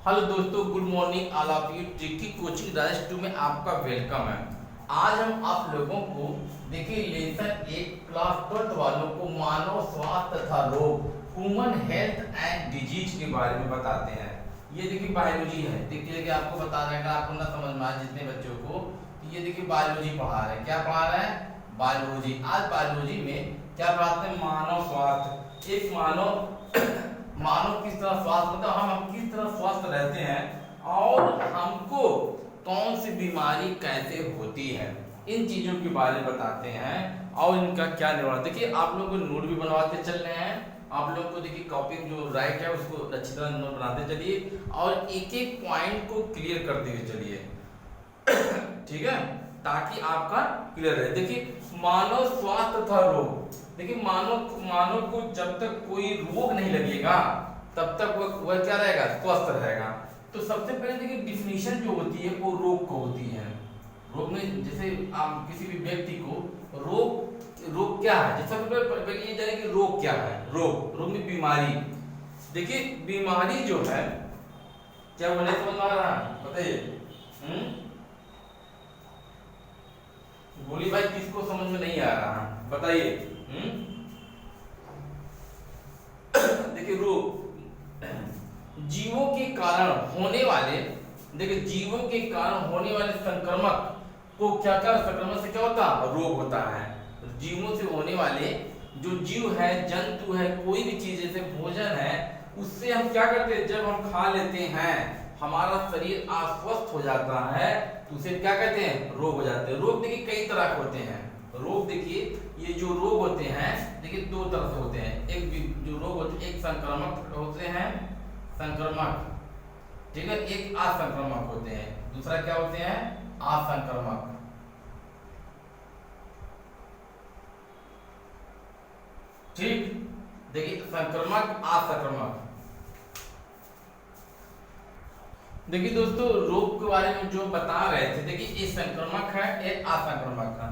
Hello दोस्तों, good morning all of you. Tricky coaching rise 2 में आपका वेलकम है। आज हम आप लोगों को देखिए लेसन 1 क्लास 12 वालों को मानव स्वास्थ्य तथा रोग ह्यूमन हेल्थ एंड डिजीज के बारे में बताते हैं। ये देखिए बायोलॉजी है। देखिए कि आपको बता रहे हैं, आपको ना समझ में आए जितने बच्चों को, तो ये देखिए बायोलॉजी पढ़ा रहे हैं। क्या पढ़ा रहे हैं? बायोलॉजी। आज बायोलॉजी में क्या पढ़ाते हैं? मानव स्वास्थ्य। एक मानव किस तरह स्वास्थ्य, मतलब हम किस तरह स्वस्थ रहते हैं और हमको कौन सी बीमारी कैसे होती है, इन चीजों के बारे में बताते हैं और इनका क्या निवारण। देखिए आप लोग को नोट भी बनवाते चल रहे हैं। आप लोग को देखिए कॉपी जो राइट है उसको अच्छी तरह नोट बनाते चलिए और एक एक पॉइंट को क्लियर करते हुए चलिए। ठीक है, ताकि आपका क्लियर रहे। देखिए मानव स्वास्थ्य तथा रोग। देखिए मानव को जब तक कोई रोग नहीं लगेगा तब तक वह क्या रहेगा? स्वस्थ रहेगा। तो सबसे पहले देखिए डिफिनीशन जो होती है वो रोग को होती है। रोग में जैसे आप किसी भी व्यक्ति को रोग क्या है, जैसे पहले ये जाने कि रोग क्या है। रोग में बीमारी। देखिए बीमारी जो है, क्या बोले समझ में आ रहा है? बताइए। बोली भाई, किसको समझ में नहीं आ रहा है बताइए। देखिए रोग जीवों के कारण होने वाले, देखिए जीवों के कारण होने वाले संक्रमक को क्या क्या, संक्रमण से क्या होता है? रोग होता है। जीवों से होने वाले जो जीव है, जंतु है, कोई भी चीज जैसे भोजन है, उससे हम क्या करते हैं? जब हम खा लेते हैं हमारा शरीर अस्वस्थ हो जाता है तो उसे क्या कहते हैं? रोग हो जाते हैं। रोग देखिए कई तरह के होते हैं। रोग देखिए ये जो रोग होते हैं देखिए दो तरह से होते हैं। एक जो रोग होते हैं, एक संक्रामक होते हैं, संक्रमक, ठीक है, एक असंक्रामक होते हैं। दूसरा क्या होते हैं? असंक्रामक। ठीक, देखिए संक्रमक, असंक्रामक। देखिए दोस्तों रोग के बारे में जो बता रहे थे, देखिए ये संक्रमक है, ये असंक्रामक है।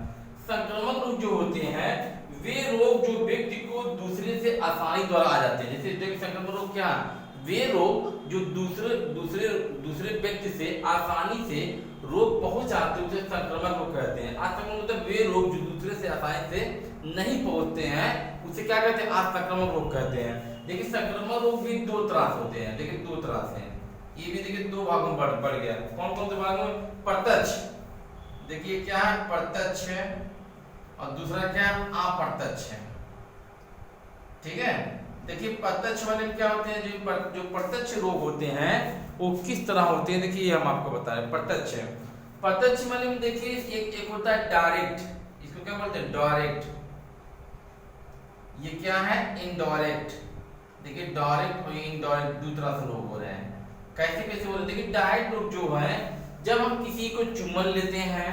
संक्रामक रोग जो होते हैं वे रोग जो व्यक्ति को दूसरे से आसानी द्वारा आ जाते हैं। जैसे देखिए संक्रामक रोग क्या है? वे रोग जो दूसरे व्यक्ति से आसानी से रोग पहुंच जाते हैं उसे संक्रमक रोग कहते हैं। असंक्रामक मतलब वे रोग जो दूसरे से आसानी से नहीं पहुंचते हैं उसे क्या कहते हैं? असंक्रामक रोग कहते हैं। देखिए संक्रमक रोग भी दो तरह से होते हैं। देखिए दो तरह से, ये भी देखिए दो भागों में बढ़ गया। कौन कौन से भागों में? प्रत्यक्ष, देखिए क्या है? प्रत्यक्ष है, और दूसरा क्या है? अप्रत्यक्ष है। ठीक है, देखिए प्रत्यक्ष वाले क्या होते हैं? जो प्रत्यक्ष रोग होते हैं वो किस तरह होते हैं, देखिए हम आपको बता रहे हैं। प्रत्यक्ष वाले में देखिए एक होता है डायरेक्ट, इसको क्या बोलते हैं? डायरेक्ट। ये क्या है? इनडायरेक्ट। देखिए डायरेक्ट और इनडायरेक्ट दो तरह से रोग हो रहे हैं। कैसे हो रहे हैं? देखिए डायरेक्ट रोग जो है जब हम किसी को चुम्बन लेते हैं,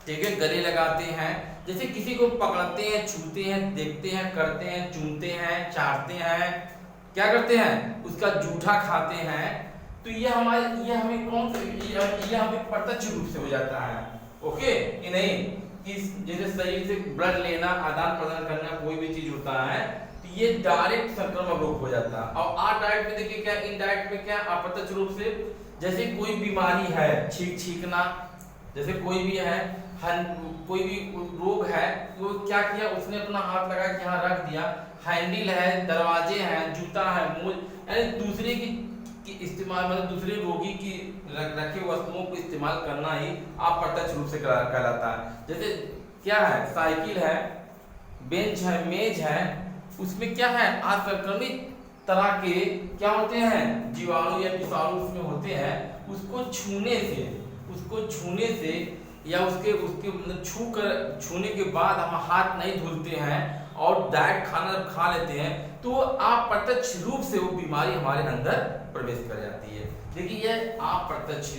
ठीक है, गले लगाते हैं, जैसे किसी को पकड़ते हैं, छूते हैं, देखते हैं, करते हैं, चूमते हैं, चाटते हैं, क्या करते हैं? उसका जूठा खाते हैं, तो ये हमें कौन से ये हमें प्रत्यक्ष रूप से हो जाता है। ओके कि नहीं? कि जैसे शरीर से ब्लड लेना, आदान प्रदान करना, कोई भी चीज होता है तो ये डायरेक्ट संक्रमक रोग हो जाता है। और अडायरेक्ट में देखिए क्या? इनडायरेक्ट में क्या? अप्रत्यक्ष रूप से, जैसे कोई बीमारी है, छींकना, जैसे कोई भी है, कोई भी रोग है तो क्या किया? उसने अपना हाथ लगा के यहाँ रख दिया। हैंडल है, दरवाजे हैं, जूता है, मूल, यानी दूसरे की इस्तेमाल, मतलब दूसरे रोगी की रखे वस्तुओं को इस्तेमाल करना ही अप्रत्यक्ष रूप से कहलाता है। जैसे क्या है? साइकिल है, बेंच है, मेज है, उसमें क्या है? असंक्रमित तरह के क्या होते हैं? जीवाणु या विषाणु उसमें होते हैं। उसको छूने से या उसके मतलब छूने के बाद हम हाथ नहीं धुलते हैं और डायरेक्ट खाना जब खा लेते हैं तो अप्रत्यक्ष रूप से वो बीमारी हमारे अंदर प्रवेश कर जाती है। देखिए ये अप्रत्यक्ष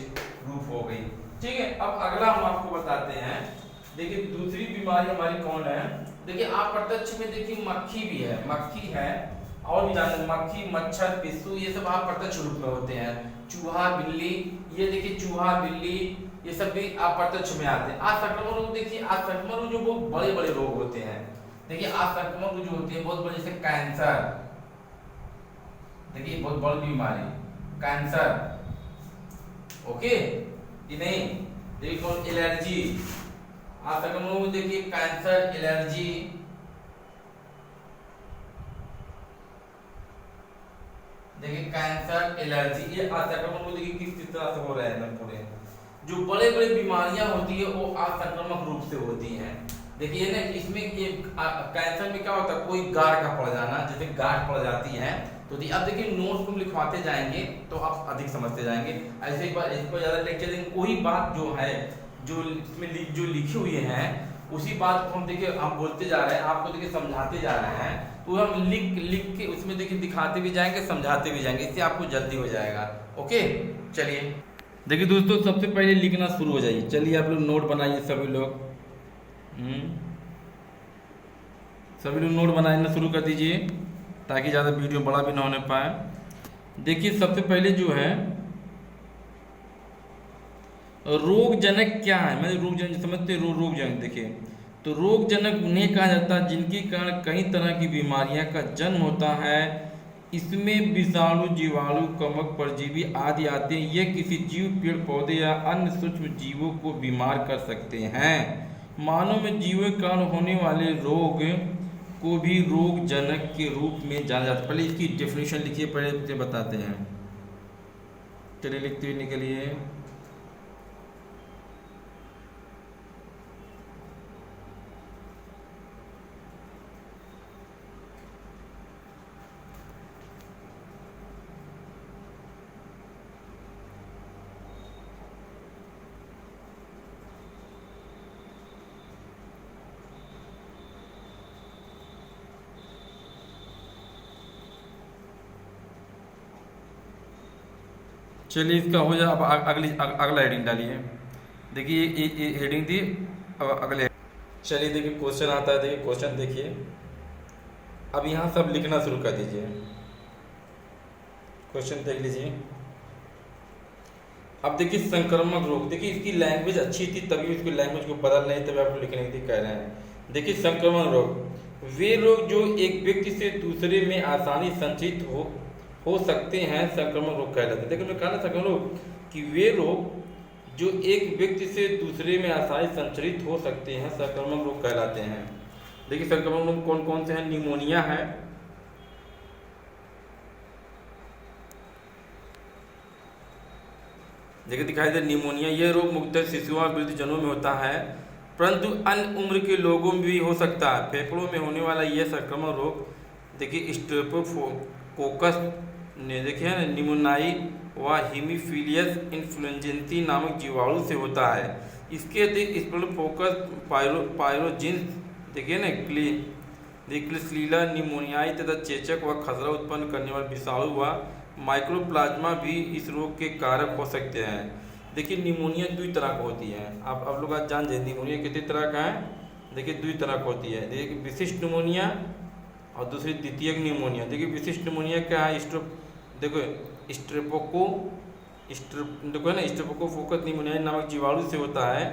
रूप हो गई। ठीक है, अब अगला हम आपको बताते हैं। देखिए दूसरी बीमारी हमारी कौन है? देखिए अप्रत्यक्ष में देखिए मक्खी भी है, मक्खी है, और भी जानते हैं, मक्खी, मच्छर, पिस्सू, ये सब अप्रत्यक्ष रूप में होते हैं। चूहा, बिल्ली, ये देखिए चूहा, बिल्ली, ये सब भी अप्रत्यक्ष में आते हैं। असंक्रमण रोग देखिए, असंक्रमण रोग जो बहुत बड़े बड़े रोग होते हैं। देखिए असंक्रमण रोग जो होते हैं बहुत बड़े, जैसे कैंसर, देखिए बहुत बड़ी बीमारी कैंसर, ओके कि नहीं। देखिए कौन एलर्जी, आप संक्रमण में देखिए कैंसर, एलर्जी, देखिए कैंसर, एलर्जी, ये असंक्रमण को देखिए किस तरह से हो रहे हैं पूरे। जो बड़े बड़े बीमारियां होती है वो असंक्रामक रूप से होती हैं। देखिए ना इसमें ये कैंसर में क्या होता है, कोई गांठ का पड़ जाना, जैसे गांठ पड़ जाती है तो अब देखिए नोट्स को लिखवाते जाएंगे तो आप अधिक समझते जाएंगे। ऐसे एक बार इसको ज्यादा लेक्चर देंगे, कोई बात जो है जो इसमें जो लिखी हुई है उसी बात को हम देखिए हम बोलते जा रहे हैं, आपको देखिए समझाते जा रहे हैं, तो हम लिख के उसमें देखिए दिखाते भी जाएंगे, समझाते भी जाएंगे, इससे आपको जल्दी हो जाएगा। ओके चलिए देखिए दोस्तों, सबसे पहले लिखना शुरू हो जाइए। चलिए आप लोग नोट बनाइए, सभी लोग सभी लोग नोट बनाना शुरू कर दीजिए ताकि ज़्यादा वीडियो बड़ा भी ना होने पाए। देखिए सबसे पहले जो है रोगजनक क्या है, मैं रोगजनक समझते रोगजनक। देखिए तो रोगजनक उन्हें कहा जाता है जिनके कारण कई तरह की बीमारियां का जन्म होता है। इसमें विषाणु, जीवाणु, कवक, परजीवी आदि आते हैं। यह किसी जीव, पेड़ पौधे या अन्य सूक्ष्म जीवों को बीमार कर सकते हैं। मानव में जीवों के कारण होने वाले रोग को भी रोगजनक के रूप में जाना जाता है। पहले इसकी डेफिनेशन लिखिए, पहले बताते हैं। चलिए लिखते हुए निकलिए। चलिए इसका हो जाए। अब अगला हेडिंग डालिए। देखिए ये हेडिंग थी, अब अगले। चलिए देखिए क्वेश्चन आता है। देखिए क्वेश्चन देखिए, अब यहाँ सब लिखना शुरू कर दीजिए। क्वेश्चन देख लीजिए। अब देखिए संक्रामक रोग, देखिए इसकी लैंग्वेज अच्छी थी तभी उसकी लैंग्वेज को बदल नहीं, तभी आपको लिखने की कह रहे हैं। देखिए संक्रमण रोग, वे रोग जो एक व्यक्ति से दूसरे में आसानी संचित हो सकते हैं, संक्रमण रोग कहलाते हैं। देखिए मैं कहा ना संक्रमण रोग कि वे रोग जो एक व्यक्ति से दूसरे में आसानी संचरित हो सकते हैं, संक्रमण रोग कहलाते हैं। देखिए संक्रमण रोग कौन कौन से हैं? निमोनिया है, देखिए दिखाई दे निमोनिया। यह रोग मुख्यतः शिशुओं और वृद्धजनों में होता है, परंतु अन्य उम्र के लोगों में भी हो सकता है। फेफड़ों में होने वाला यह संक्रमण रोग देखिए स्ट्रेप्टोकोकस देखिए निमोनियाई व हीमोफिलियस इन्फ्लुएंजा नामक जीवाणु से होता है। इसके अतिरिक्त स्ट्रेप्टोकोकस पायरोजिन्स देखिए ना क्लिस्लीला निमोनियाई तथा चेचक व खसरा उत्पन्न करने वाले विषाणु व माइक्रोप्लाज्मा भी इस रोग के कारक हो सकते हैं। देखिए निमोनिया दो तरह का होती है, आप लोग आज जान जाए निमोनिया कितने तरह का है। देखिए दो तरह का होती है, देखिए विशिष्ट निमोनिया और दूसरी द्वितीयक निमोनिया। देखिए विशिष्ट निमोनिया क्या है? देखो स्ट्रेप्टोकोकस निमोनिया नामक जीवाणु से होता है।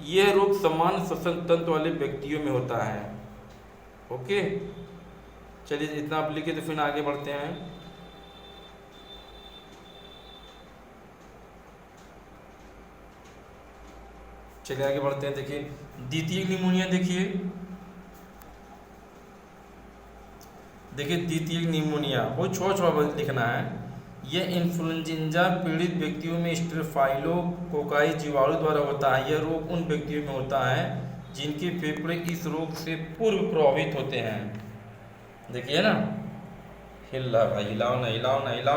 यह रोग समान श्वसन तंत्र वाले व्यक्तियों में होता है। ओके चलिए इतना आप लिखे तो फिर आगे बढ़ते हैं। चलिए आगे बढ़ते हैं। देखिए द्वितीय निमोनिया, देखिए द्वितीय निमोनिया वो छोटा लिखना है। यह इन्फ्लुएंजा पीड़ित व्यक्तियों में स्टेफाइलोकोकाई जीवाणु द्वारा होता है। यह रोग उन व्यक्तियों में होता है जिनके फेफड़े इस रोग से पूर्व प्रभावित होते हैं। देखिए ना, हिला भाई, हिलाओ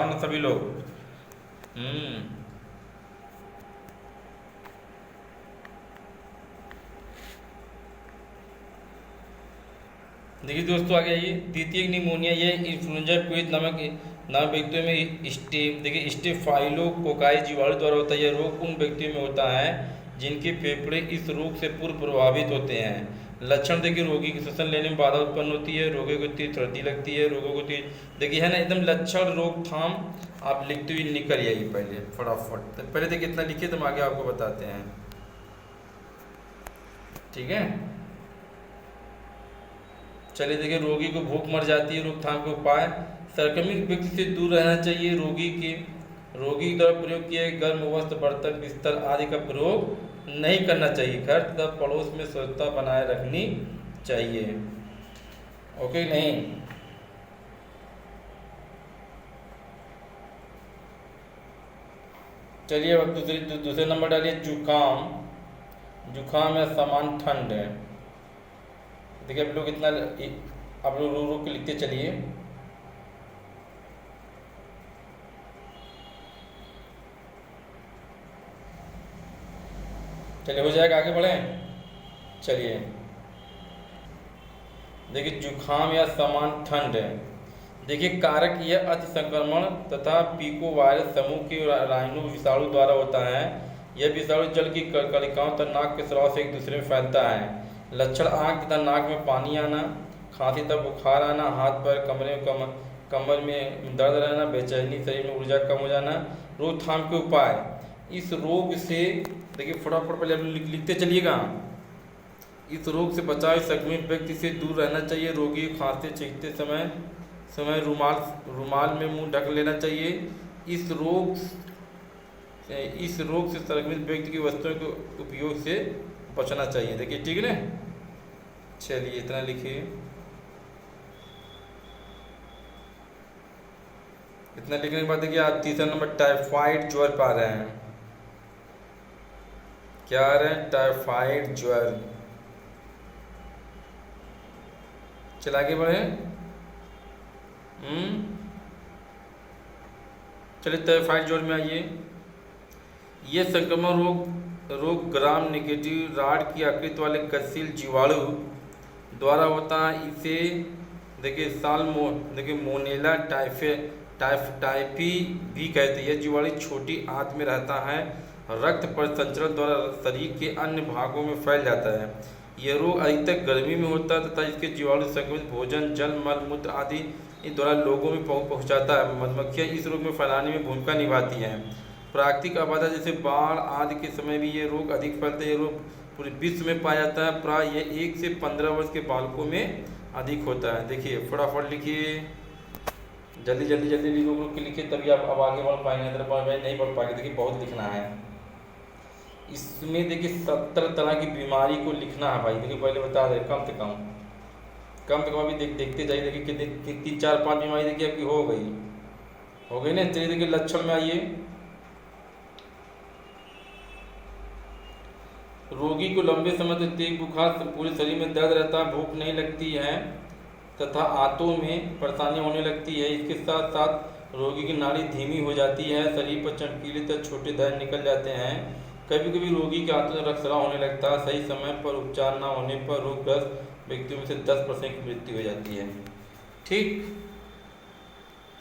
ना सभी लोग। देखिए दोस्तों आगे आइए। द्वितीय निमोनिया यह इन्फ्लुएंजा पीड़ित नामक व्यक्तियों में स्टेफाइलोकोकाई जीवाणु द्वारा होता है। यह रोग उन व्यक्तियों में होता है जिनके फेफड़े इस रोग से पूर्व प्रभावित होते हैं। लक्षण देखिए, रोगी की श्वसन लेने में बाधा उत्पन्न होती है, रोगी को तेज सर्दी लगती है, रोगों को तेज देखिए है ना एकदम लक्षण रोकथाम आप लिखते हुए निकल आइए पहले फटाफट। पहले देखिए इतना लिखिए तो हम आगे आपको बताते हैं, ठीक है। चलिए देखिए रोगी को भूख मर जाती है, रोकथाम के उपाय। संक्रमित व्यक्ति से दूर रहना चाहिए। रोगी के रोगी द्वारा प्रयोग किए गर्म वस्त्र, बर्तन, बिस्तर आदि का प्रयोग नहीं करना चाहिए। घर तथा पड़ोस में स्वच्छता बनाए रखनी चाहिए। ओके नहीं? चलिए अब दूसरे नंबर डालिए जुकाम। जुकाम या सामान्य ठंड है। देखिए आप लोग रो रो के लिखते चलिए। चलिए हो जाएगा, आगे बढ़ें। चलिए देखिए जुकाम या सामान्य ठंड है। देखिए कारक यह अति संक्रमण तथा पीको वायरस समूह के राइनो विषाणु द्वारा होता है। यह विषाणु जल की कणिकाओं तथा नाक के स्राव से एक दूसरे में फैलता है। लक्षण आँख तथा नाक में पानी आना, खांसी तथा बुखार आना, हाथ पैर कमर में दर्द रहना, बेचैनी, शरीर में ऊर्जा कम हो जाना। रोकथाम के उपाय। इस रोग से देखिए फटाफट पहले लिखते चलिएगा। इस रोग से बचाव संक्रमित व्यक्ति से दूर रहना चाहिए। रोगी खांसते छींकते समय रुमाल में मुंह ढक लेना चाहिए। इस रोग से संक्रमित व्यक्ति की वस्तुओं के उपयोग से बचना चाहिए। देखिए ठीक है ना? चलिए इतना लिखिए। इतना लिखने के बाद देखिए आप तीसरा नंबर टाइफाइड ज्वर पा रहे हैं। क्या आ रहे हैं? टाइफाइड ज्वर। चल आगे बढ़े। चलिए टाइफाइड ज्वर में आइए। यह संक्रमण रोग ग्राम नेगेटिव राड की आकृति वाले गतिशील जीवाणु द्वारा होता है। इसे देखिए मोनेला टाइफी भी कहते हैं। यह जीवाणु छोटी आंत में रहता है, रक्त परिसंचरण द्वारा शरीर के अन्य भागों में फैल जाता है। यह रोग अधिकतर गर्मी में होता है तथा इसके जीवाणु संक्रमित भोजन, जल, मल मूत्र आदि द्वारा लोगों में पहुंचाता है। मधुमक्खियां इस रोग में फैलाने में भूमिका निभाती हैं। प्राकृतिक आपदा जैसे बाढ़ आदि के समय भी ये रोग अधिक फैलते हैं। ये रोग पूरे विश्व में पाया जाता है। प्राय ये 1 से 15 वर्ष के बालकों में अधिक होता है। देखिए फटाफट लिखिए, जल्दी लिखिए, तभी आप अब आगे बढ़ पाएंगे, नहीं बढ़ पाएंगे। देखिए बहुत लिखना है इसमें। देखिए 70 तरह की बीमारी को लिखना है भाई। देखिए पहले बता दें, कम से कम अभी देखते जाइए। देखिए कितने 3, 4, 5 बीमारी देखिए आपकी हो गई ना। चलिए देखिए लक्षण में आइए। रोगी को लंबे समय तक तेज बुखार, पूरे शरीर में दर्द रहता है, भूख नहीं लगती है तथा आंतों में परेशानी होने लगती है। इसके साथ साथ रोगी की नाड़ी धीमी हो जाती है, शरीर पर चमकीले तथा छोटे दाने निकल जाते हैं। कभी कभी रोगी के आंतों में रक्तस्राव होने लगता है। सही समय पर उपचार न होने पर रोगग्रस्त व्यक्तियों में से 10% की मृत्यु हो जाती है। ठीक,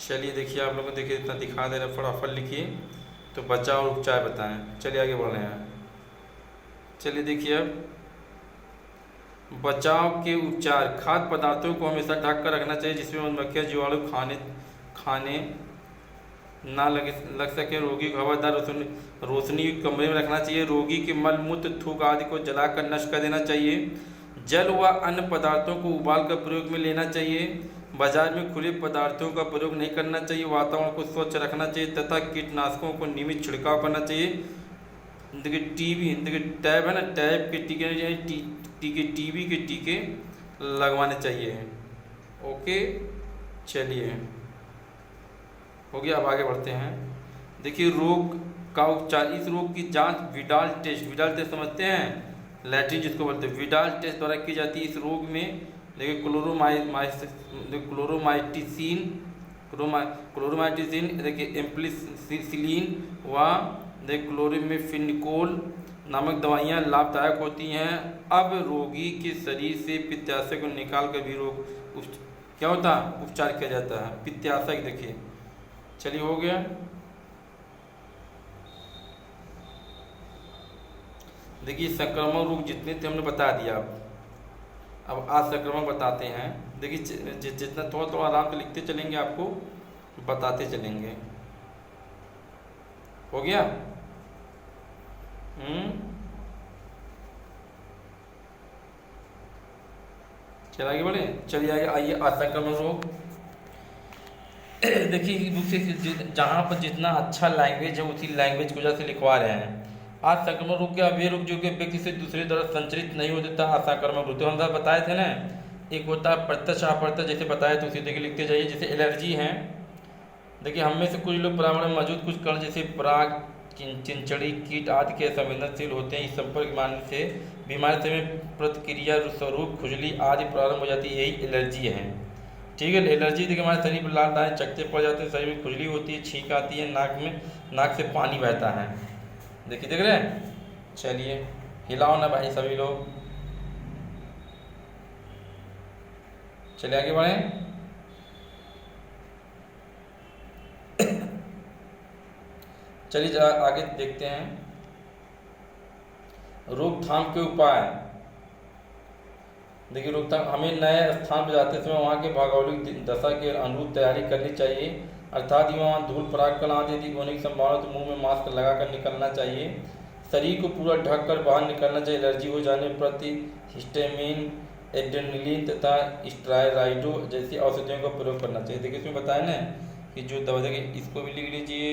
चलिए देखिए आप लोगों को देखिए इतना दिखा दे रहा, फटाफट लिखिए। तो बचाव और उपचार बताएं। चलिए आगे बढ़ रहे हैं। चलिए देखिए अब बचाव के उपचार। खाद्य पदार्थों को हमेशा ढक कर रखना चाहिए जिसमें मधुमक्खियां जीवाणु खाने ना लग सके। रोगी को हवादार रोशनी युक्त कमरे में रखना चाहिए। रोगी के मल मूत्र थूक आदि को जलाकर नष्ट कर देना चाहिए। जल व अन्य पदार्थों को उबाल कर प्रयोग में लेना चाहिए। बाजार में खुले पदार्थों का प्रयोग नहीं करना चाहिए। वातावरण को स्वच्छ रखना चाहिए तथा कीटनाशकों को नियमित छिड़काव करना चाहिए। देखिए टैब है ना, टैब के टीबी के टीके लगवाने चाहिए। ओके चलिए हो गया। अब आगे बढ़ते हैं। देखिए रोग का उपचार। इस रोग की जांच विडाल टेस्ट समझते हैं, लैट्रिन जिसको बोलते हैं, विडाल टेस्ट द्वारा की जाती है। इस रोग में देखिए क्लोरोमाइसिन देखिए एम्पलिसिलिन व क्लोरिमिफेनिकोल नामक दवाइयाँ लाभदायक होती हैं। अब रोगी के शरीर से पित्ताशय को निकाल कर भी रोग क्या होता है उपचार किया जाता है। पित्ताशय देखिए, चलिए हो गया। देखिए संक्रमण रोग जितने थे हमने बता दिया। अब आज संक्रमण बताते हैं। देखिए जितना थोड़ा आराम से लिखते चलेंगे आपको बताते चलेंगे। हो गया। चलिए आगे बढ़े। चलिए आइए असंक्रमण रोग। देखिए बुक से जहाँ पर जितना अच्छा लैंग्वेज है उसी लैंग्वेज की वजह से लिखवा रहे हैं। आज संक्रमण रोग क्या वे रोग जो कि व्यक्ति से दूसरे द्वारा संचरित नहीं हो देता असंक्रमक रोग, तो हम सब बताए थे ना। एक होता है प्रत्यक्ष अप्रत्यक्ष, जैसे बताया तो उसी देखिए लिखते जाइए। जैसे एलर्जी है, देखिए हम में से कुछ लोग पर्यावरण में मौजूद कुछ कण जैसे पराग, चिंचड़ी, कीट आदि के संवेदनशील होते हैं। इस संपर्क मानने से बीमारी से प्रतिक्रिया स्वरूप खुजली आदि प्रारंभ हो जाती है, यही एलर्जी है। ठीक है, एलर्जी देखिए हमारे शरीर पर लाल दाने चकते पड़ जाते हैं, शरीर में खुजली होती है, छींक आती है, नाक से पानी बहता है। देखिए देख रहे हैं। चलिए हिलाओ ना भाई सभी लोग, चलिए आगे बढ़ें। चलिए जरा आगे देखते हैं रोकथाम के उपाय। देखिए रोकथाम, हमें नए स्थान पर जाते समय वहाँ के भौगोलिक दशा के अनुरूप तैयारी करनी चाहिए, अर्थात वहाँ धूल पराग कण आदि यदि होने की संभावना तो मुंह में मास्क लगाकर निकलना चाहिए। शरीर को पूरा ढक कर बाहर निकलना चाहिए। एलर्जी हो जाने प्रति हिस्टामिन, एड्रेनलिन तथा स्टेरॉइडों जैसी औषधियों का प्रयोग करना चाहिए। देखिए इसमें बताया ना कि जो दवा, देखिए इसको भी लिख लीजिए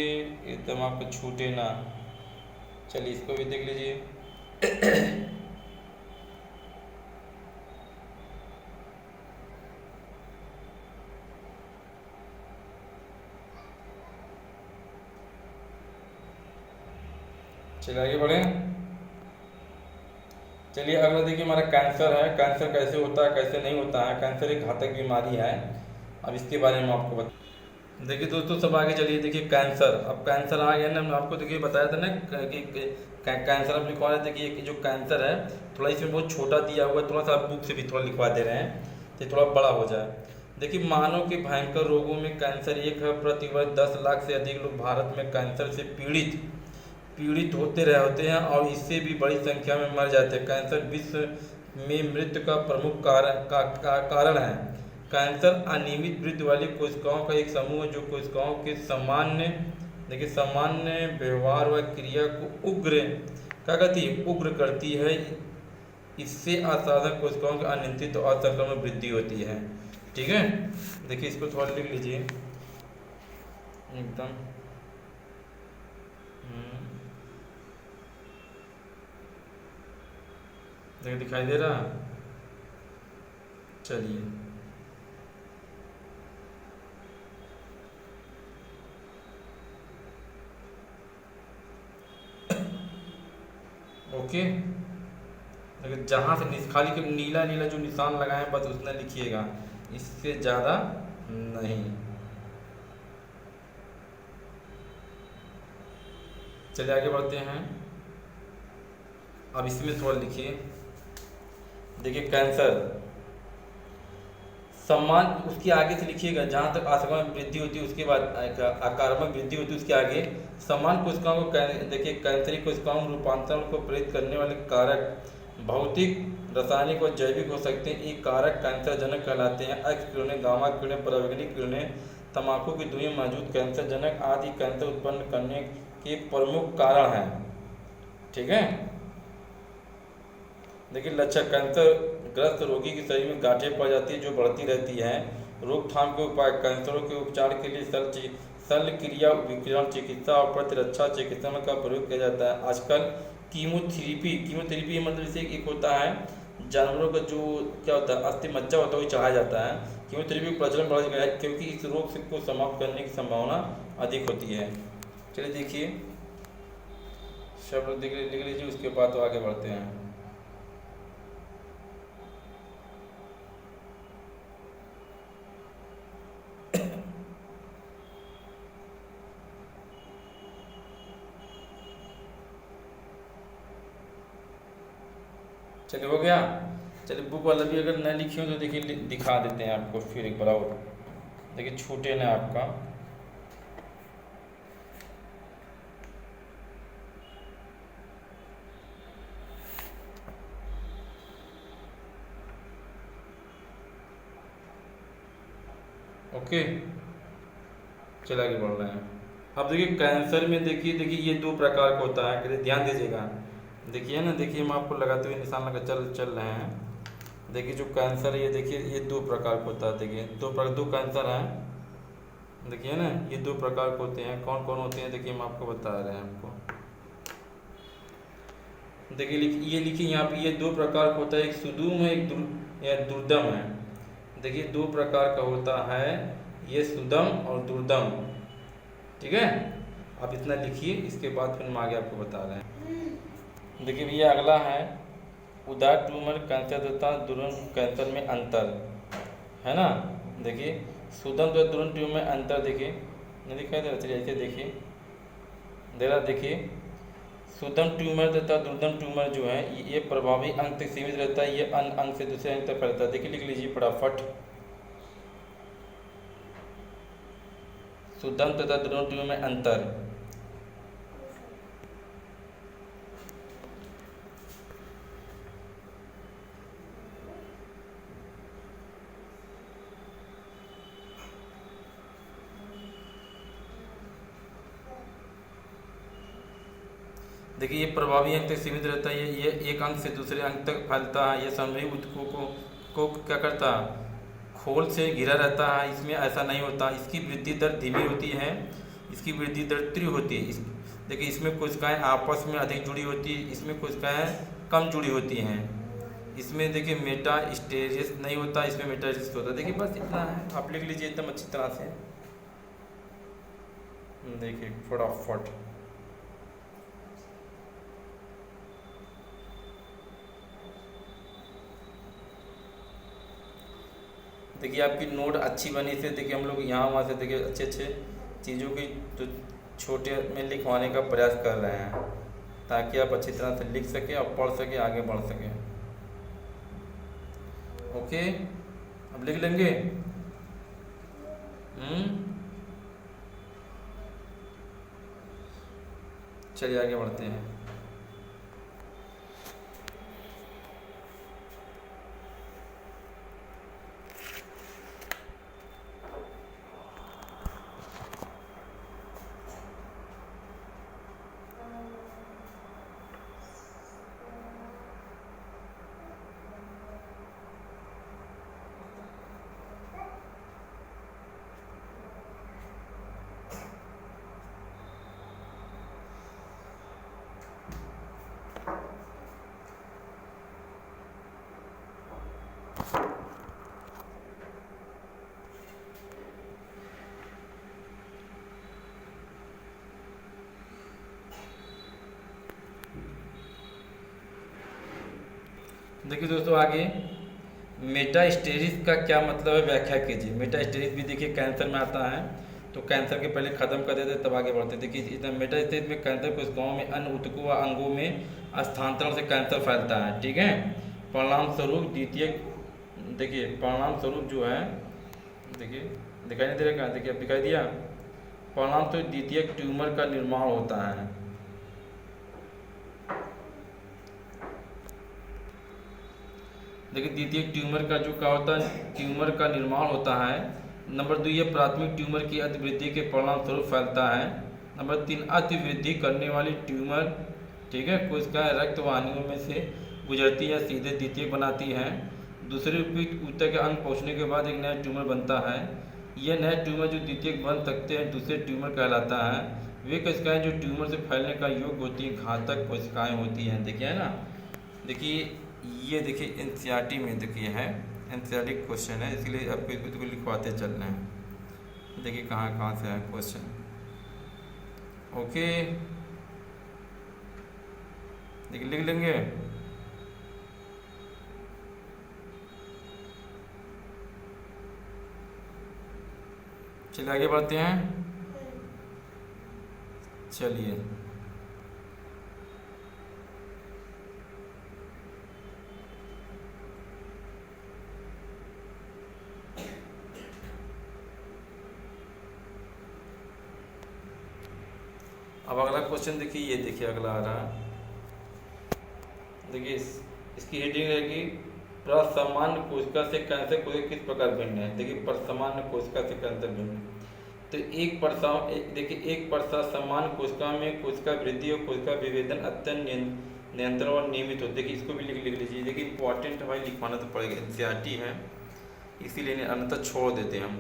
एकदम आपको छूटे ना। चलिए इसको भी देख लीजिए। चलिए आगे बढ़ें। चलिए अगला देखिए हमारा कैंसर है। कैंसर कैसे होता है कैसे नहीं होता है। कैंसर एक घातक बीमारी है, अब इसके बारे में आपको बता। देखिए दोस्तों सब आगे चलिए। देखिए कैंसर, अब कैंसर आ गया ना, हमने आपको देखिए बताया था ना कि कैंसर अब लिखवा रहे थे कि जो कैंसर है थोड़ा इसमें बहुत छोटा दिया हुआ है, थोड़ा सा बुक से भी थोड़ा लिखवा दे रहे हैं तो थोड़ा बड़ा हो जाए। देखिए मानव के भयंकर रोगों में कैंसर एक है। प्रति वर्ष 10 लाख से अधिक लोग भारत में कैंसर से पीड़ित होते हैं और इससे भी बड़ी संख्या में मर जाते हैं। कैंसर विश्व में मृत्यु का प्रमुख कारण है। कैंसर अनियमित वृद्धि वाली कोशिकाओं का एक समूह है जो कोशिकाओं के सामान्य व्यवहार व क्रिया को उग्र करती है। इससे असाधारण कोशिकाओं की अनियंत्रित और असंक्रमण वृद्धि होती है। ठीक है, देखिए इसको थोड़ा लिख लीजिए एकदम। देखिए दिखाई दे रहा। चलिए ओके, लेकिन जहाँ से खाली नीला नीला जो निशान लगाए बस उतना लिखिएगा, इससे ज़्यादा नहीं। चलिए आगे बढ़ते हैं। अब इसमें थोड़ा लिखिए। देखिए कैंसर सम्मान उसके आगे से लिखिएगा, जहाँ तक आसमान वृद्धि होती है उसके बाद आक्रामक वृद्धि होती है उसके आगे समान कोशिकाओं को देखिए कैंसरी कोशिकाओं में रूपांतरण को प्रेरित करने वाले कारक भौतिक, रासायनिक और जैविक हो सकते हैं। ये कारक कैंसर जनक कहलाते हैं। एक्स किरणें, गामा किरणें, पराबैंगनी किरणें, तंबाकू की धुएं मौजूद कैंसर जनक आदि कैंसर उत्पन्न करने के प्रमुख कारण हैं। ठीक है, देखिए लक्षण, कैंसर ग्रस्त रोगी के शरीर में गांठें पड़ जाती है जो बढ़ती रहती हैं। रोकथाम के उपाय, कैंसरों के उपचार के लिए शल्य क्रिया, विकिरण चिकित्सा और प्रतिरक्षा चिकित्सा का प्रयोग किया जाता है। आजकल कीमोथेरेपी मतलब जैसे एक होता है जानवरों का जो क्या होता है अस्थि मज्जा होता है वो चढ़ाया जाता है। कीमोथेरेपी का प्रचलन बढ़ गया है क्योंकि इस रोग को समाप्त करने की संभावना अधिक होती है। चलिए देखिए सब लोग लिख लीजिए, उसके बाद तो आगे बढ़ते हैं। चलिए हो गया। चलिए बुक वाला भी अगर न लिखी हो तो देखिए दिखा देते हैं आपको फिर एक बार और। देखिए छूटे ना आपका। ओके चलिए आगे बढ़ रहे हैं। अब देखिए कैंसर में देखिए ये 2 प्रकार का होता है, ध्यान दीजिएगा। देखिए ना, देखिए हम आपको लगाते हुए निशान लगा चल रहे हैं। देखिए जो कैंसर है ये देखिए ये 2 प्रकार का होता है। देखिए दो कैंसर हैं। देखिए ना, ये दो प्रकार के होते हैं। कौन कौन होते हैं देखिए, हम आपको बता रहे हैं आपको। देखिए ये लिखिए यहाँ पे, ये दो प्रकार का होता है, एक सुदूम है, एक या दुर्दम है। देखिए दो प्रकार का होता है, ये सुदम और दुर्दम। ठीक है, आप इतना लिखिए, इसके बाद फिर हम आगे आपको बता रहे हैं। देखिए भैया अगला है, उदार ट्यूमर कैंसर तथा दुर्दम कैंसर में अंतर, है ना। देखिए सुदम तो दुर्दम ट्यूमर में अंतर, देखिए नहीं दिखाई दे रहा, चलिए ऐसे देखिए दे रहा। देखिए सुदम ट्यूमर तथा दुर्दम ट्यूमर जो है ये प्रभावी अंग तक सीमित रहता है, ये अन्य अंग से दूसरे अंग तक फैलता है। देखिए लिख लीजिए फटाफट, सुदम तथा दुर्दम ट्यूमर में अंतर। देखिए ये प्रभावी अंग तक सीमित रहता है, ये एक अंग से दूसरे अंग तक फैलता है। ये संवहनी ऊतकों को क्या करता है, खोल से घिरा रहता है। इसमें ऐसा नहीं होता, इसकी वृद्धि दर धीमी होती है, इसकी वृद्धि दर तीव्र होती है। देखिए इसमें कोशिकाएं आपस में अधिक जुड़ी होती है, इसमें कोशिकाएं कम जुड़ी होती हैं। इसमें देखिए मेटास्टेसिस नहीं होता, इसमें मेटास्टेसिस होता है। देखिए बस इतना है, आप लिख लीजिए एकदम अच्छी तरह से। देखिए फटाफट, देखिए आपकी नोट अच्छी बनी से देखिए हम लोग यहाँ वहाँ से देखिए अच्छे अच्छे चीज़ों की जो छोटे में लिखवाने का प्रयास कर रहे हैं, ताकि आप अच्छी तरह से लिख सकें और पढ़ सकें, आगे बढ़ सकें। ओके, अब लिख लेंगे। चलिए आगे बढ़ते हैं। देखिए दोस्तों आगे मेटास्टेसिस का क्या मतलब है, व्याख्या कीजिए। मेटास्टेसिस भी देखिए कैंसर में आता है, तो कैंसर के पहले खत्म कर देते तब आगे बढ़ते। देखिए इतना मेटास्टेसिस में कैंसर कोशिकाओं में अन्य ऊतकों व अंगों में स्थानांतरण से कैंसर फैलता है। ठीक है, परिणाम स्वरूप द्वितीय, देखिए परिणाम स्वरूप जो है, देखिए दिखाई नहीं दे रहा, देखिए अब दिखाई दिया। परिणाम स्वरूप द्वितीय ट्यूमर का निर्माण होता है। देखिए द्वितीय ट्यूमर का जो क्या होता है, ट्यूमर का निर्माण होता है। नंबर 2, ये प्राथमिक ट्यूमर की अतिवृद्धि के परिणाम स्वरूप फैलता है। नंबर 3, अतिवृद्धि करने वाली ट्यूमर, ठीक है, कोशिकाएं रक्त वाहिनियों में से गुजरती है, सीधे द्वितीयक बनाती हैं। दूसरे उपयुक्त ऊतक के अंग पहुँचने के बाद एक नया ट्यूमर बनता है। यह नया ट्यूमर जो द्वितीयक बन सकते हैं दूसरे ट्यूमर कहलाता है। वे कोशिकाएं जो ट्यूमर से फैलने का योग्य होती हैं घातक कोशिकाएं होती हैं। देखिए है ना, देखिए ये देखिए एनसीईआरटी में देखिए है, एनसीईआरटी क्वेश्चन है, इसलिए आपको इसको लिखवाते चलना है। देखिए कहाँ कहाँ से है क्वेश्चन। ओके, देखिए लिख लेंगे। चलिए आगे बढ़ते हैं। चलिए अब अगला क्वेश्चन देखिए, ये देखिए अगला आ रहा है। देखिए इसकी हेडिंग रहेगी, प्रसामान्य कोशिका से कैंसर कोशिका किस प्रकार भिन्न है। देखिए प्रसामान्य कोशिका से कैंसर भिन्न, तो देखिए एक सामान्य कोशिका में कोशिका वृद्धि और कोशिका विभेदन अत्यंत नियंत्रण और नियमित होते। देखिए इसको भी लिख लीजिए। देखिए इंपॉर्टेंट है भाई, लिखवाना तो पड़ेगा, एनसीईआरटी है इसीलिए अन्यथा छोड़ देते हैं हम।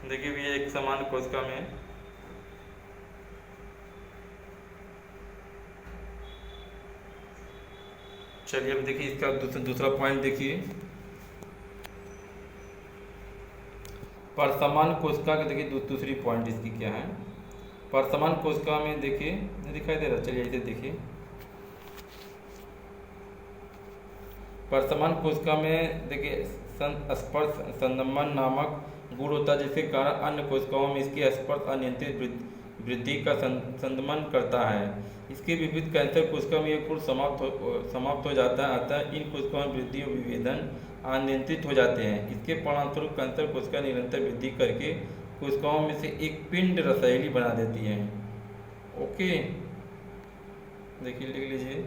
देखिए भैया एक समान कोशिका में चलिए अब देखिए इसका दूसरा पॉइंट देखिए, परसमान कोशिका के देखिए दूसरी पॉइंट इसकी क्या है। परसमान कोशिका में देखिए दिखाई दे रहा, चलिए इसे देखिए। परसमान कोशिका में देखिए स्पर्श संदमन नामक गुण होता है, जिसके कारण अन्य कोशिकाओं में इसकी स्पर्श अनियंत्रित वृद्धि का संदमन करता है। इसके विपरीत कैंसर कोशिका में यह गुण समाप्त हो जाता है, अतः इन कोशिकाओं में वृद्धि और विभेदन अनियंत्रित हो जाते हैं। इसके परिणामस्वरूप कैंसर कोशिका निरंतर वृद्धि करके कोशिकाओं में से एक पिंड रसायली बना देती है। ओके, देखिए लिख लीजिए,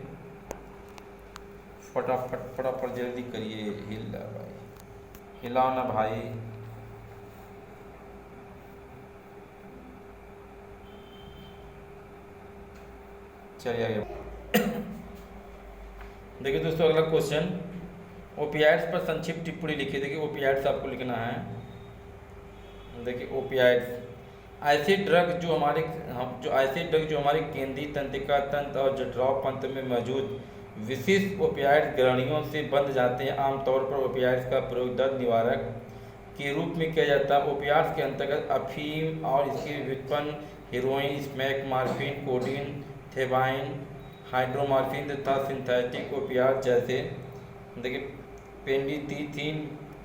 फटाफट जल्दी करिए, हिलाओ ना भाई। चलिए आगे देखिए दोस्तों, अगला क्वेश्चन, ओपियाइड्स पर संक्षिप्त टिप्पणी लिखिए। देखिए ओपियाइड्स आपको लिखना है। देखिए ओपियाइड्स ऐसे ड्रग जो हमारे केंद्रीय तंत्रिका तंत्र और जठराव तंत्र में मौजूद विशिष्ट ओपियाइड ग्रहणियों से बंध जाते हैं। आमतौर पर ओपियाइड्स का प्रयोग दर्द निवारक के रूप में किया जाता है। ओपियाइड्स के अंतर्गत अफीम और इसके व्युत्पन्न heroin, smack, morphine, codeine, thebaine, hydromorphine तथा सिंथेटिक ओपियाइड जैसे देखिए पेंडिथीन,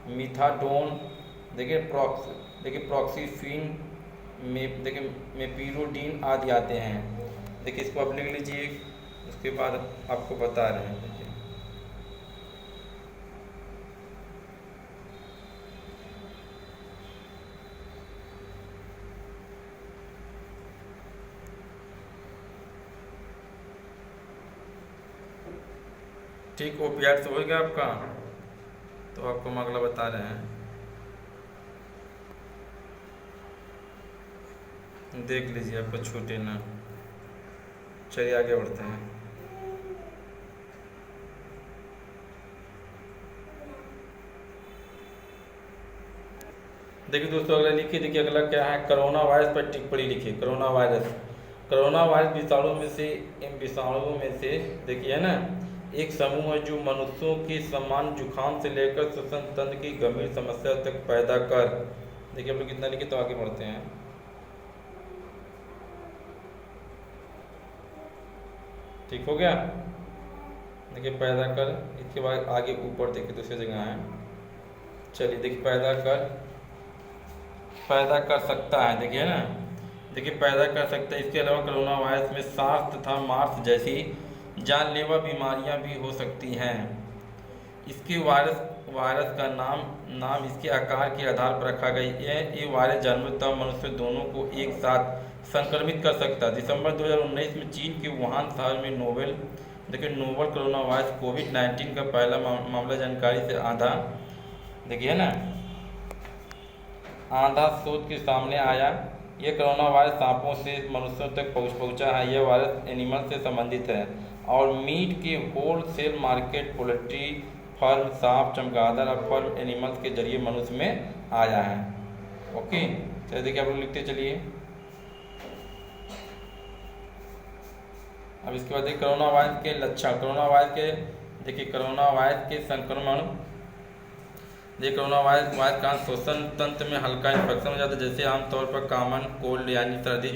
मीथाडोन, देखिए प्रॉक्सीफिन, देखिए मेपिरोडीन आदि आते हैं। देखिए इसको आप लिख लीजिए, उसके बाद आपको बता रहे हैं। देखिए ठीक, ओपियाइड तो हो गया आपका, तो आपको हम अगला बता रहे हैं। देख लीजिए, आपको छूटे ना। चलिए आगे बढ़ते हैं। देखिए दोस्तों अगला लिखिए। देखिए अगला क्या है, कोरोना वायरस पर टिप्पणी लिखिए। कोरोना वायरस विषाणुओं में से देखिए है ना एक समूह है जो मनुष्यों के समान जुकाम से लेकर श्वसन तंत्र की गंभीर समस्या तक पैदा कर, देखिए हम लोग कितना लिखे, तो आगे बढ़ते हैं। ठीक हो गया। देखिए पैदा कर, इसके बाद आगे ऊपर देखिए दूसरी जगह है। चलिए देखिए पैदा कर सकता है, देखिए ना, देखिए पैदा कर सकता है। इसके अलावा कोरोना वायरस में सार्स तथा मार्स जैसी जानलेवा बीमारियां भी हो सकती हैं। इसके वायरस का नाम इसके आकार के आधार पर रखा गया है। ये वायरस जानवर तथा मनुष्य दोनों को एक साथ संक्रमित कर सकता है। दिसंबर 2019 में चीन के वुहान शहर में नोवेल कोरोना वायरस कोविड-19 का पहला मामला जानकारी से आधा शोध के सामने आया। यह कोरोना वायरस सांपों से मनुष्यों तक पहुंचा है। यह वायरस एनिमल से संबंधित है और मीट के wholesale market, poultry farm, सांप, चमगादड़ और फार्म एनिमल्स के जरिए मनुष्य में आया है। ओके, चलिए देखिए आप लोग लिखते चलिए। अब इसके बाद देखिए कोरोना वायरस के लक्षण। कोरोना वायरस के संक्रमण, देखिए कोरोना वायरस का श्वसन तंत्र में हल्का इन्फेक्शन हो जाता है, जैसे आमतौर पर कॉमन कोल्ड यानी सर्दी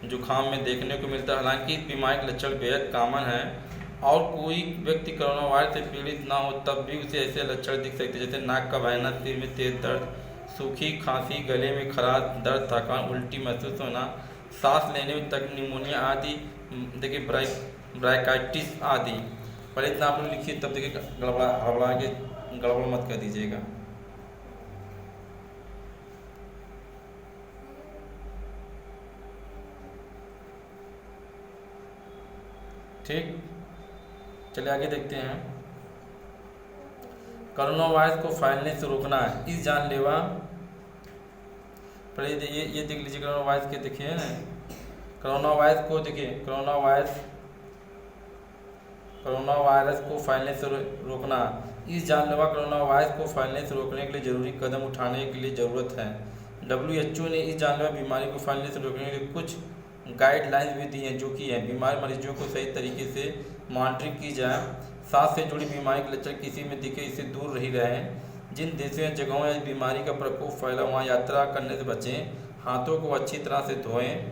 जुकाम में देखने को मिलता है। हालांकि इस बीमारी के लक्षण बेहद कॉमन है और कोई व्यक्ति कोरोना वायरस से पीड़ित ना हो तब भी उसे ऐसे लक्षण दिख सकते हैं, जैसे नाक का बहना, सिर में तेज दर्द, सूखी खांसी, गले में खराश, दर्द, थकान, उल्टी महसूस होना, सांस लेने में तक, निमोनिया आदि, देखिए ब्रांकाइटिस आदि। पहले इतना आप लोग लिखिए, तब देखिए गड़बड़ मत कर दीजिएगा। ठीक, चलिए आगे देखते हैं। कोरोना वायरस को फैलने से रोकना है। इस जानलेवा पहले ये देख लीजिए, कोरोना वायरस के देखिए ना, कोरोना वायरस को फैलने से रोकना। इस जानलेवा कोरोना वायरस को फैलने से रोकने के लिए जरूरी कदम उठाने के लिए ज़रूरत है। WHO ने इस जानलेवा बीमारी को फैलने से रोकने के लिए कुछ गाइडलाइंस भी दी हैं, जो कि है बीमार मरीजों को सही तरीके से मॉनिटरिंग की जाए, सांस से जुड़ी बीमारी के लक्षण किसी में दिखे इससे दूर रही रहें, जिन देशों या जगहों या बीमारी का प्रकोप फैला वहाँ यात्रा करने से बचें, हाथों को अच्छी तरह से धोएं,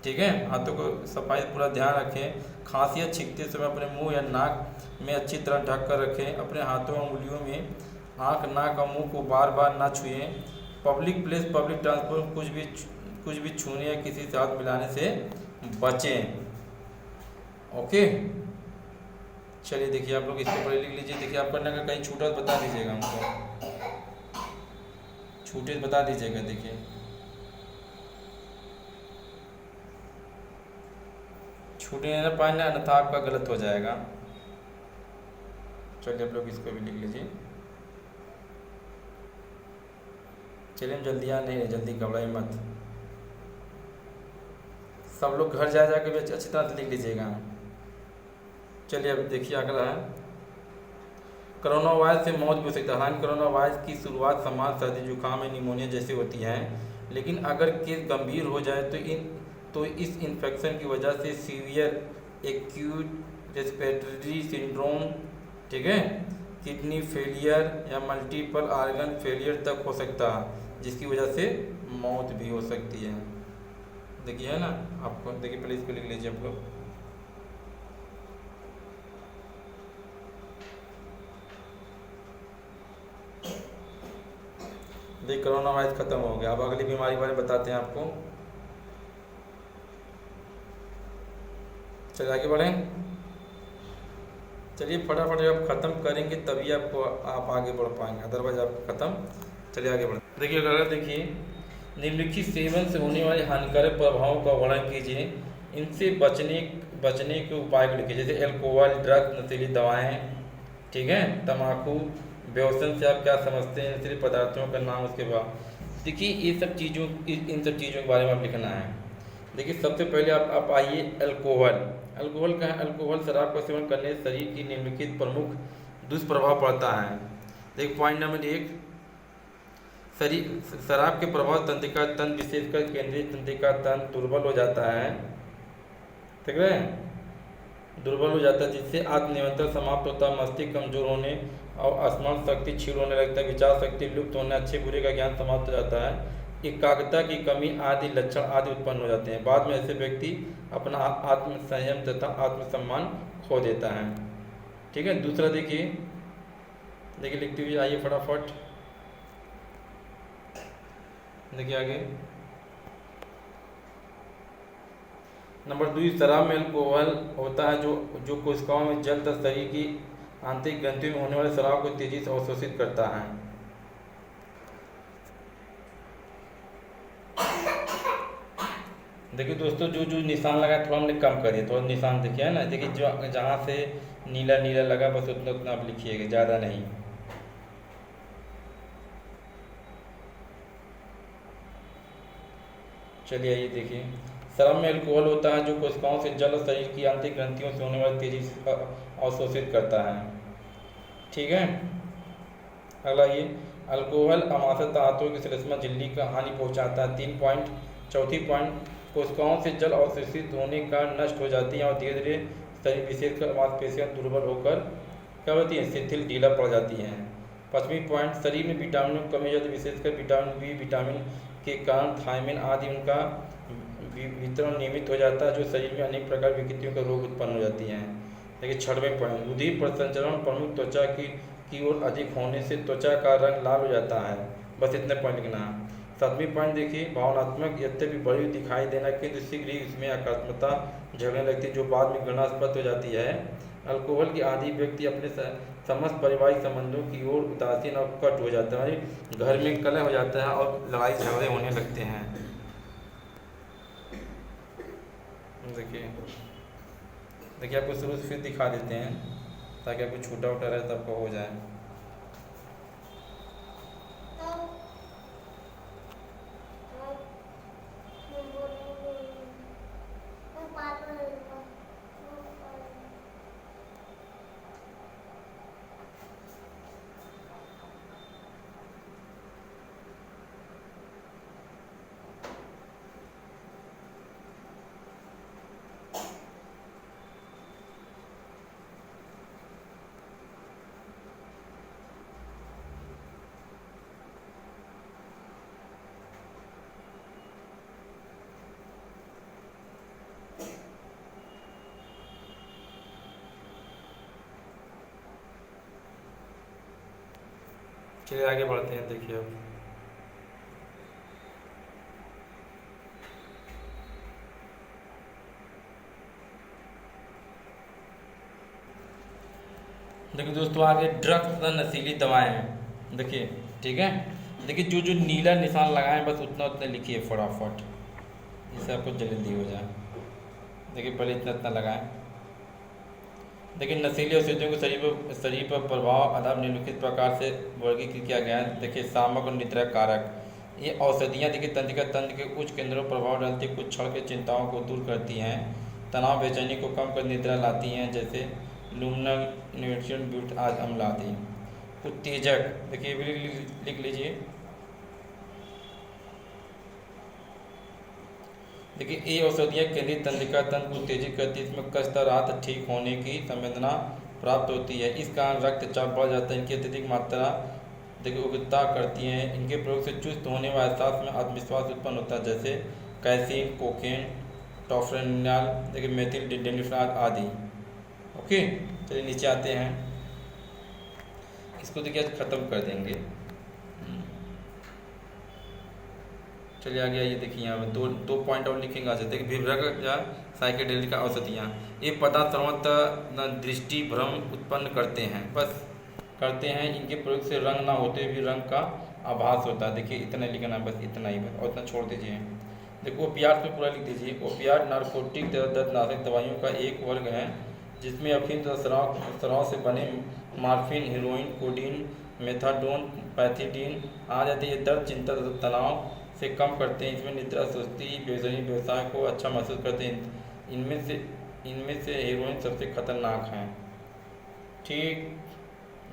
ठीक है, हाथों को सफाई पूरा ध्यान रखें, खांसी या छींकते समय अपने मुंह या नाक में अच्छी तरह ढक कर रखें, अपने हाथों और उंगलियों में आँख, नाक और मुंह को बार बार ना छुएं, पब्लिक प्लेस पब्लिक ट्रांसपोर्ट कुछ भी छूने या किसी से हाथ मिलाने से बचें। ओके, चलिए देखिए आप लोग इसके ऊपर लिख लीजिए। देखिए आप करने का कहीं छूटा तो बता दीजिएगा हमको, छूटे तो बता दीजिएगा। देखिए छूटने ना पाए ना, अन्यथा आपका गलत हो जाएगा। चलिए आप लोग इसको भी लिख लीजिए। चलिए हम जल्दी नहीं, जल्दी घबराइए मत, सब लोग घर जा के भी अच्छी तरह से लिख लीजिएगा। चलिए अब देखिए अगला है, कोरोना वायरस से मौत भी हो सकता है। हालांकि कोरोना वायरस की शुरुआत सामान्य सर्दी जुकाम या निमोनिया जैसे होती है, लेकिन अगर केस गंभीर हो जाए तो इस इन्फेक्शन की वजह से सीवियर एक्यूट रेस्पिरेटरी सिंड्रोम, ठीक है, किडनी फेलियर या मल्टीपल ऑर्गन फेलियर तक हो सकता है, जिसकी वजह से मौत भी हो सकती है। देखिए है ना आपको, देखिए पहले इसको लिख लीजिए आप लोग। देखिए कोरोना वायरस खत्म हो गया। अब अगली बीमारी के बारे में बताते हैं आपको। चलिए आगे बढ़ें। चलिए फटाफट जब खत्म करेंगे तभी आपको आप आगे बढ़ पाएंगे, अदरवाइज आप खत्म। चलिए आगे बढ़ें। देखिए अगर देखिए निम्नलिखित सेवन से होने वाले हानिकारक प्रभावों का वर्णन कीजिए, इनसे बचने के उपाय को लिखिए, जैसे अल्कोहल, ड्रग्स, नशीली दवाएं, ठीक है, तम्बाकू, व्यसन से आप क्या समझते हैं, नशीले पदार्थों का नाम, उसके बाद देखिए ये सब चीज़ों इन सब चीज़ों के बारे में आप लिखना है। देखिए सबसे पहले आप आइए अल्कोहल। अल्कोहल का है, अल्कोहल शराब का सेवन करने से शरीर की निम्नलिखित प्रमुख दुष्प्रभाव पड़ता है। देखिए पॉइंट नंबर 1, शरीर शराब के प्रभाव तंत्रिका तंत्र विशेषकर केंद्रीय तंत्रिका तंत्र दुर्बल हो जाता है, ठीक है, दुर्बल हो जाता है, जिससे आत्मनियंत्रण समाप्त होता है, मस्तिष्क कमजोर होने और स्मरण शक्ति क्षीण होने लगता है, विचार शक्ति लुप्त होने, अच्छे बुरे का ज्ञान समाप्त हो जाता है, एकाग्रता की कमी आदि लक्षण आदि उत्पन्न हो जाते हैं। बाद में ऐसे व्यक्ति अपना आत्म संयम तथा आत्मसम्मान खो देता है, ठीक है। दूसरा देखिए लिखते हुए आइए फटाफट, देखिए आगे नंबर 2, शराब में अल्कोहल होता है जो कोशिकाओं में जल तथा शरीर की आंतरिक ग्रंथियों में होने वाले शराब को तेजी से अवशोषित करता है। देखिए दोस्तों जो निशान लगा थोड़ा हमने कम करिए, थोड़ा निशान देखिए है ना, देखिए जो जहाँ से नीला नीला लगा बस उतना आप लिखिएगा, ज़्यादा नहीं। चलिए आइए देखिए, शराब में अल्कोहल होता है जो कोशिकाओं से जल और शरीर की आंतरिक ग्रंथियों से होने वाली तेजी से अवशोषित करता है, ठीक है। अगला ये अल्कोहल अमाशय तंतुओं की श्लेष्मा झिल्ली का हानि पहुंचाता है। 3 पॉइंट। चौथी पॉइंट, कोशिकाओं से जल अवशोषित होने का नष्ट हो जाती है और धीरे धीरे शरीर विशेषकर मांसपेशियां दुर्बल होकर क्या होती है, शिथिल ढीला पड़ जाती हैं। 5वीं पॉइंट, शरीर में विटामिनों की कमी हो जाती है, विशेषकर विटामिन बी, विटामिन के कारण थायमिन आदि उनका वितरण नियमित हो जाता है, जो शरीर में अनेक प्रकार की विकृतियों का रोग उत्पन्न हो जाती हैं। देखिए 6वें पॉइंट, रुधिर प्रसंचरण प्रमुख त्वचा की ओर अधिक होने से त्वचा का रंग लाल हो जाता है। बस इतने पॉइंट लिखना है। 7वीं पॉइंट देखिए, भावनात्मक यद्यपि बड़ी दिखाई देना किंतु शीघ्र ही इसमें आक्रामकता झगड़ने लगती है, जो बाद में घृणास्पद हो जाती है। अल्कोहल के आदि व्यक्ति अपने समस्त पारिवारिक संबंधों की ओर उदासीन और कट हो जाता है, घर में कलह हो जाता है और लड़ाई झगड़े होने लगते हैं। देखिए आपको शुरू से फिर दिखा देते हैं ताकि आपको छूटा उटा रहे तो आपको हो जाए। चलिए आगे बढ़ते हैं। देखिए अब देखिए दोस्तों, आगे ड्रग्स तथा नशीली दवाएं हैं। देखिए ठीक है, देखिए जो जो नीला निशान लगाएं बस उतना उतना लिखिए फटाफट, जिससे आपको जल्दी हो जाए। देखिए पहले इतना इतना लगाएं। देखिए नशीली औषधियों को शरीर पर प्रभाव आधार निम्नलिखित प्रकार से वर्गीकृत किया गया है। देखिए शामक और निद्रा कारक, ये औषधियाँ देखिए तंत्रिका तंत्र के उच्च केंद्रों पर प्रभाव डालती है, कुछ क्षण के चिंताओं को दूर करती हैं, तनाव बेचैनी को कम कर निद्रा लाती हैं, जैसे लुमनल न्यूट्रिशन ब्यूट आज अम्ल आदि। उत्तेजक, देखिए ये भी लिख लीजिए। देखिए ये औषधियाँ केंद्रीय तंत्रिका तंत्र को उत्तेजित करती है, इसमें कष्ट राहत ठीक होने की संवेदना प्राप्त होती है, इस कारण रक्तचाप बढ़ जाता है। इनकी अत्यधिक मात्रा देखिए उग्रता करती हैं, इनके प्रयोग से चुस्त होने व एहसास में आत्मविश्वास उत्पन्न होता है, जैसे कैसीन, कोकेन, टॉफ्रेनिल, देखिए मेथिल डेनिफ्राज आदि। ओके, चलिए नीचे आते हैं, इसको देखिए आज खत्म कर देंगे। चलिए आगे आइए। देखिए यहाँ में दो पॉइंट और लिखेंगे आज। देखिए विभ्रक या साइकेडेलिक औषधियाँ, ये पदार्थ सर्वत्र दृष्टि भ्रम उत्पन्न करते हैं, बस करते हैं, इनके प्रयोग से रंग ना होते भी रंग का आभास होता है। देखिए इतना लिखना, बस इतना ही, बस और इतना छोड़ दीजिए। देखो ओपियाट में पूरा लिख दीजिए। ओपियाट नारकोटिक दर्दनाशक दवाइयों का एक वर्ग है जिसमें अफीम तथा शराब से बने morphine, heroin, codeine, methadone, pethidine आ जाते हैं। दर्द, चिंता तथा तनाव से कम करते हैं, इसमें निद्रा, सुस्ती, बेचैनी, व्यवसाय को अच्छा महसूस करते हैं। इनमें से हीरोइन सबसे खतरनाक है। ठीक,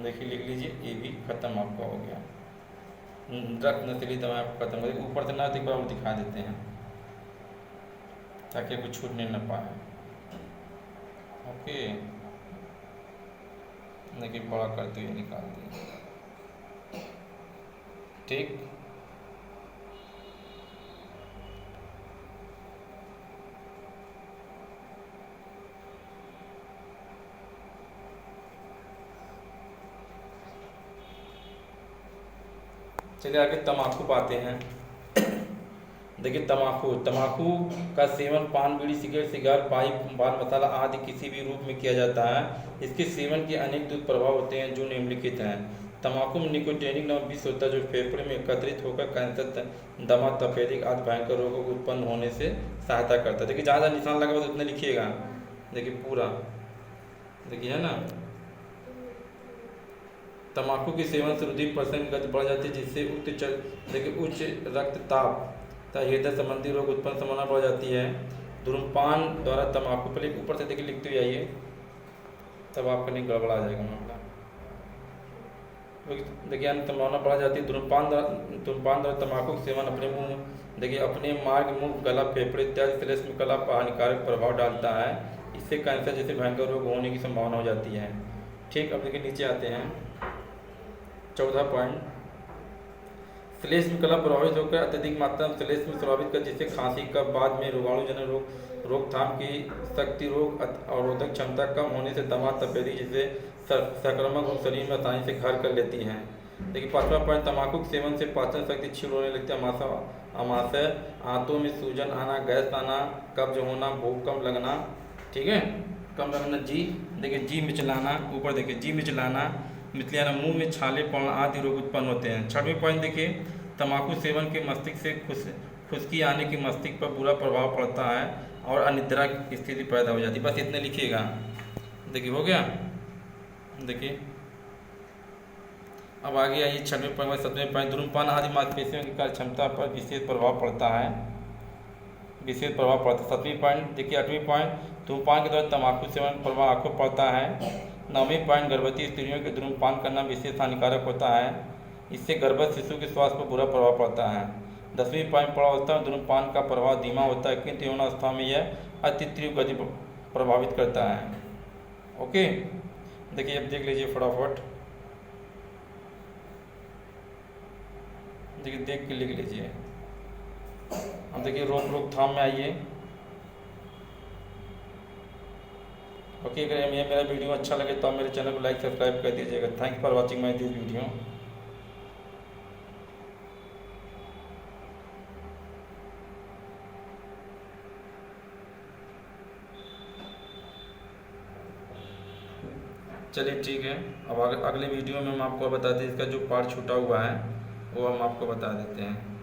देखिए लिख लीजिए, ये भी खत्म आपका हो गया। ड्रग्स नशीली दवाएं आपको खत्म हो गई। ऊपर से ना एक बार दिखा देते हैं ताकि कुछ छूटने न पाए। ओके, देखिए बड़ा करते हुए निकाल दिए। ठीक, चलिए आगे तम्बाकू पाते हैं। देखिए तम्बाकू का सेवन पान, बीड़ी, सिगरेट, सिगार, पाइप, पान मसाला आदि किसी भी रूप में किया जाता है। इसके सेवन के अनेक दुष्प्रभाव होते हैं जो निम्नलिखित हैं। तम्बाकू में निकोटिनिक नामक विष होता है जो फेफड़े में एकत्रित होकर कैंसर, दमा, तपेदिक आदि भयंकर रोगों को उत्पन्न होने से सहायता करता है। देखिए ज़्यादा निशान लगा हुआ उतना लिखिएगा। देखिए पूरा देखिए है ना। तम्बाकू के सेवन से हृदय गति बढ़ जाती है, जिससे उच्च रक्तचाप तथा हृदय संबंधी रोग उत्पन्न संभावना बढ़ जाती है। धूम्रपान द्वारा तम्बाकू, पहले ऊपर से देखिए लिखते हुए आइए, तब आपका नहीं गड़बड़ा जाएगा मामला। देखिए संभावना बढ़ जाती है। धूम्रपान द्वारा तम्बाकू के सेवन अपने मुंह, देखिए अपने मार्ग, मुंह, गला, फेफड़े इत्यादि श्लेष्म कला पर हानिकारक प्रभाव डालता है। इससे कैंसर जैसे भयंकर रोग होने की संभावना हो जाती है। ठीक, अब देखिए नीचे आते हैं। 14 पॉइंट, श्लेष्म कला प्रभावित होकर अत्यधिक मात्रा में श्लेष्म प्रभावित कर, जिससे खांसी, कफ, बाद में रोगाणुजन्य रोकथाम की शक्ति, रोग अवरोधक क्षमता कम होने से दमा, तपेदी जैसे संक्रामक रोग शरीर में आसानी से घर कर लेती हैं। देखिए 5वां पॉइंट, तम्बाकू के सेवन से पाचन शक्ति क्षीण होने लगती है। अमाशय, आंतों में सूजन आना, गैस आना, कब्ज होना, भूख कम लगना, ठीक है, कम लगना, जी देखिए जी मिचलाना, ऊपर देखिए जी मिचलाना, मिचलियाना, मुंह में छाले पड़ना आदि रोग उत्पन्न होते हैं। 6वां पॉइंट देखिए, तम्बाकू सेवन के मस्तिष्क से खुश्की आने की मस्तिष्क पर बुरा प्रभाव पड़ता है और अनिद्रा की स्थिति पैदा हो जाती है। बस इतने लिखिएगा। देखिए हो गया। देखिए अब आगे आइए 6वें पॉइंट, 7वें पॉइंट, धूम्रपान आदि मांसपेशियों की कार्य क्षमता पर विशेष प्रभाव पड़ता है। 7वें पॉइंट देखिए। 8वें पॉइंट, धूम्रपान के दौरान तम्बाकू सेवन प्रभाव आंखों पर पड़ता है। 9वें पॉइंट, गर्भवती स्त्रियों के धूम्रपान करना विशेष हानिकारक होता है, इससे गर्भस्थ शिशु के स्वास्थ्य पर बुरा प्रभाव पड़ता है। 10वीं पॉइंट, प्रौढ़ावस्था में धूम्रपान का प्रभाव धीमा होता है, किंतु यौनावस्था में यह अति तीव्र गति प्रभावित करता है। ओके, देखिए अब देख लीजिए फटाफट, देखिए देख के लिख लीजिए। अब देखिए रोकथाम में आइए। ओके, अगर ये मेरा वीडियो अच्छा लगे तो आप मेरे चैनल को लाइक सब्सक्राइब कर दीजिएगा। Thanks for watching my this video. चलिए ठीक है, अब अगले वीडियो में हम आपको बताते हैं इसका जो पार्ट छूटा हुआ है वो हम आपको बता देते हैं।